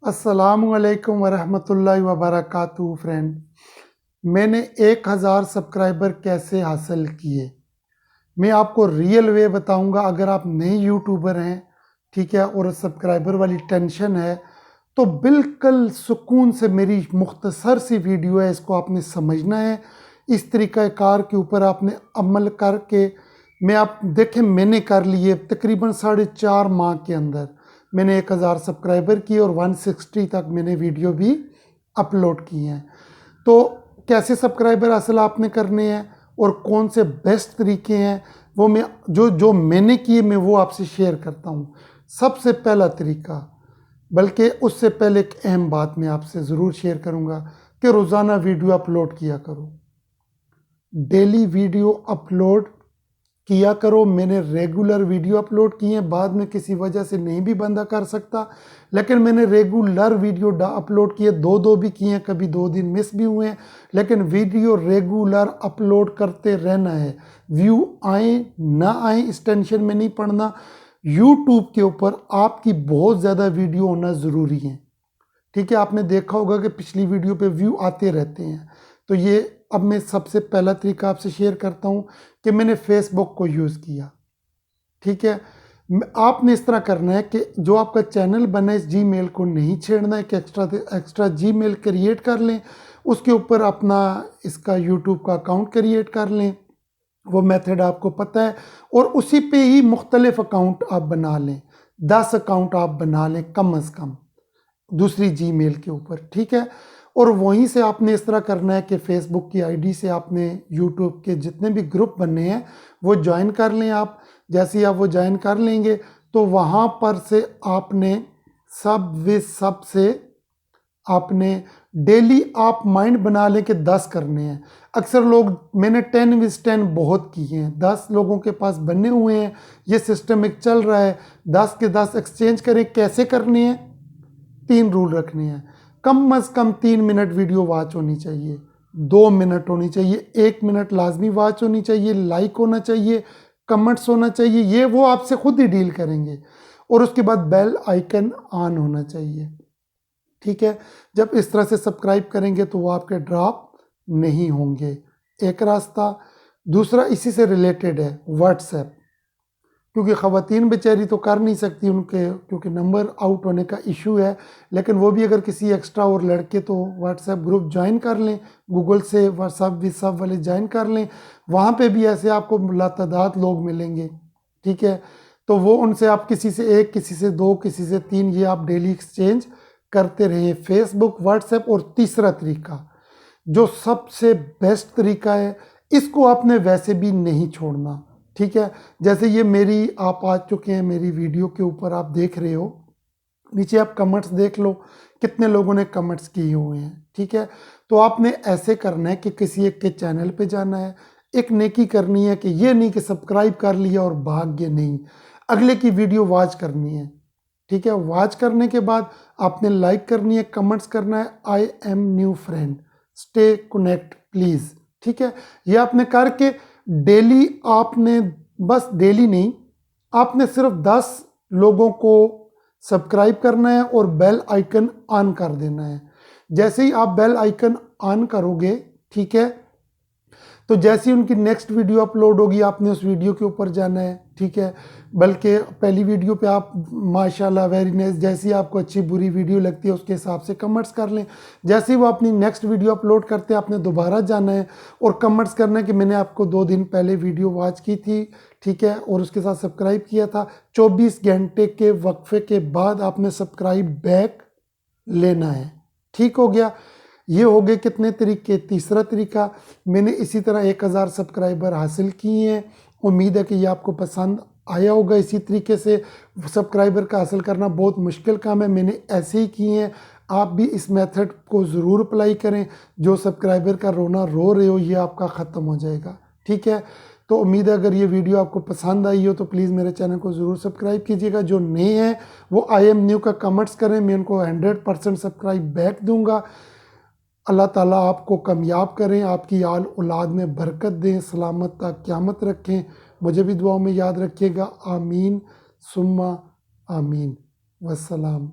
अस्सलामुअलैकुम वरहमतुल्लाहि वबरकातुहू फ्रेंड। मैंने 1000 सब्सक्राइबर कैसे हासिल किए, मैं आपको रियल वे बताऊंगा। अगर आप नए यूट्यूबर हैं, ठीक है, और सब्सक्राइबर वाली टेंशन है, तो बिल्कुल सुकून से मेरी मुख्तसर सी वीडियो है, इसको आपने समझना है। इस तरीक़ाकार के ऊपर आपने अमल करके मैं आप देखें, मैंने कर लिए तकरीबन 4.5 माह के अंदर मैंने 1000 सब्सक्राइबर किए और 160 तक मैंने वीडियो भी अपलोड की हैं। तो कैसे सब्सक्राइबर हासिल आपने करने हैं और कौन से बेस्ट तरीके हैं, वो मैं जो मैंने किए मैं वो आपसे शेयर करता हूँ। सबसे पहला तरीका, बल्कि उससे पहले एक अहम बात मैं आपसे ज़रूर शेयर करूँगा कि रोज़ाना वीडियो अपलोड किया करो, डेली वीडियो अपलोड किया करो। मैंने रेगुलर वीडियो अपलोड किए हैं, बाद में किसी वजह से नहीं भी बंदा कर सकता, लेकिन मैंने रेगुलर वीडियो अपलोड किए, दो भी किए हैं, कभी 2 दिन मिस भी हुए हैं, लेकिन वीडियो रेगुलर अपलोड करते रहना है। व्यू आए ना आए इस टेंशन में नहीं पड़ना। यूट्यूब के ऊपर आपकी बहुत ज़्यादा वीडियो होना ज़रूरी है, ठीक है। आपने देखा होगा कि पिछली वीडियो पे व्यू आते रहते हैं। तो ये अब मैं सबसे पहला तरीका आपसे शेयर करता हूँ कि मैंने फेसबुक को यूज़ किया, ठीक है। आपने इस तरह करना है कि जो आपका चैनल बना है, इस जीमेल को नहीं छेड़ना है कि एक्स्ट्रा जीमेल क्रिएट कर लें, उसके ऊपर अपना इसका यूट्यूब का अकाउंट क्रिएट कर लें, वो मेथड आपको पता है, और उसी पे ही मुख्तलिफ अकाउंट आप बना लें। 10 अकाउंट आप बना लें कम अज़ कम दूसरी जीमेल के ऊपर, ठीक है। और वहीं से आपने इस तरह करना है कि फेसबुक की आईडी से आपने यूट्यूब के जितने भी ग्रुप बनने हैं वो ज्वाइन कर लें। आप जैसे ही आप वो ज्वाइन कर लेंगे तो वहाँ पर से आपने सब से आपने डेली आप माइंड बना लें कि 10 करने हैं। अक्सर लोग, मैंने 10/10 बहुत किए हैं, 10 लोगों के पास बने हुए हैं, ये सिस्टम एक चल रहा है। 10 के 10 एक्सचेंज करें। कैसे करने हैं? 3 रूल रखने हैं। कम अज़ कम 3 मिनट वीडियो वॉच होनी चाहिए, 2 मिनट होनी चाहिए, 1 मिनट लाजमी वॉच होनी चाहिए, लाइक होना चाहिए, कमेंट्स होना चाहिए, ये वो आपसे खुद ही डील करेंगे। और उसके बाद बेल आइकन ऑन होना चाहिए, ठीक है। जब इस तरह से सब्सक्राइब करेंगे तो वो आपके ड्रॉप नहीं होंगे, एक रास्ता। दूसरा इसी से रिलेटेड है, व्हाट्सएप, क्योंकि ख़वातीन बेचारी तो कर नहीं सकती उनके, क्योंकि नंबर आउट होने का इशू है। लेकिन वो भी अगर किसी एक्स्ट्रा और लड़के तो व्हाट्सएप ग्रुप ज्वाइन कर लें, गूगल से व्हाट्सएप वाले ज्वाइन कर लें। वहाँ पे भी ऐसे आपको लातादाद लोग मिलेंगे, ठीक है। तो वो उनसे आप किसी से 1, किसी से 2, किसी से 3, ये आप डेली एक्सचेंज करते रहिए, फेसबुक, व्हाट्सएप। और तीसरा तरीका जो सबसे बेस्ट तरीका है, इसको आपने वैसे भी नहीं छोड़ना, ठीक है। जैसे ये मेरी, आप आ चुके हैं मेरी वीडियो के ऊपर, आप देख रहे हो, नीचे आप कमेंट्स देख लो कितने लोगों ने कमेंट्स किए हुए हैं, ठीक है। तो आपने ऐसे करना है कि किसी एक के चैनल पे जाना है, एक नेकी करनी है कि ये नहीं कि सब्सक्राइब कर लिया और भाग गए, नहीं, अगले की वीडियो वॉच करनी है, ठीक है। वॉच करने के बाद आपने लाइक करनी है, कमेंट्स करना है, I am new friend, stay connect please, ठीक है। ये आपने करके डेली आपने, बस डेली नहीं, आपने सिर्फ 10 लोगों को सब्सक्राइब करना है और बेल आइकन ऑन कर देना है। जैसे ही आप बेल आइकन ऑन करोगे, ठीक है, तो जैसे ही उनकी नेक्स्ट वीडियो अपलोड होगी आपने उस वीडियो के ऊपर जाना है, ठीक है। बल्कि पहली वीडियो पे आप माशाल्लाह वेरी नाइस, जैसी आपको अच्छी बुरी वीडियो लगती है उसके हिसाब से कमेंट्स कर लें। जैसे ही वो अपनी नेक्स्ट वीडियो अपलोड करते हैं आपने दोबारा जाना है और कमेंट्स करना है कि मैंने आपको 2 दिन पहले वीडियो वॉच की थी, ठीक है, और उसके साथ सब्सक्राइब किया था। 24 घंटे के वक्फे के बाद आपने सब्सक्राइब बैक लेना है, ठीक हो गया। ये हो गए कितने तरीके। तीसरा तरीका, मैंने इसी तरह 1000 सब्सक्राइबर हासिल किए हैं। उम्मीद है कि ये आपको पसंद आया होगा। इसी तरीके से सब्सक्राइबर का हासिल करना बहुत मुश्किल काम है, मैंने ऐसे ही किए हैं। आप भी इस मेथड को ज़रूर अप्लाई करें। जो सब्सक्राइबर का रोना रो रहे हो, ये आपका ख़त्म हो जाएगा, ठीक है। तो उम्मीद है अगर ये वीडियो आपको पसंद आई हो तो प्लीज़ मेरे चैनल को ज़रूर सब्सक्राइब कीजिएगा। जो नए हैं वो आई एम न्यू का कमेंट्स करें, मैं उनको 100% सब्सक्राइब बैक दूंगा। अल्लाह ताला आपको कामयाब करें, आपकी आल औलाद में बरकत दें, सलामत तक क़यामत रखें। मुझे भी दुआओं में याद रखिएगा। आमीन सुम्मा आमीन। वस्सलाम।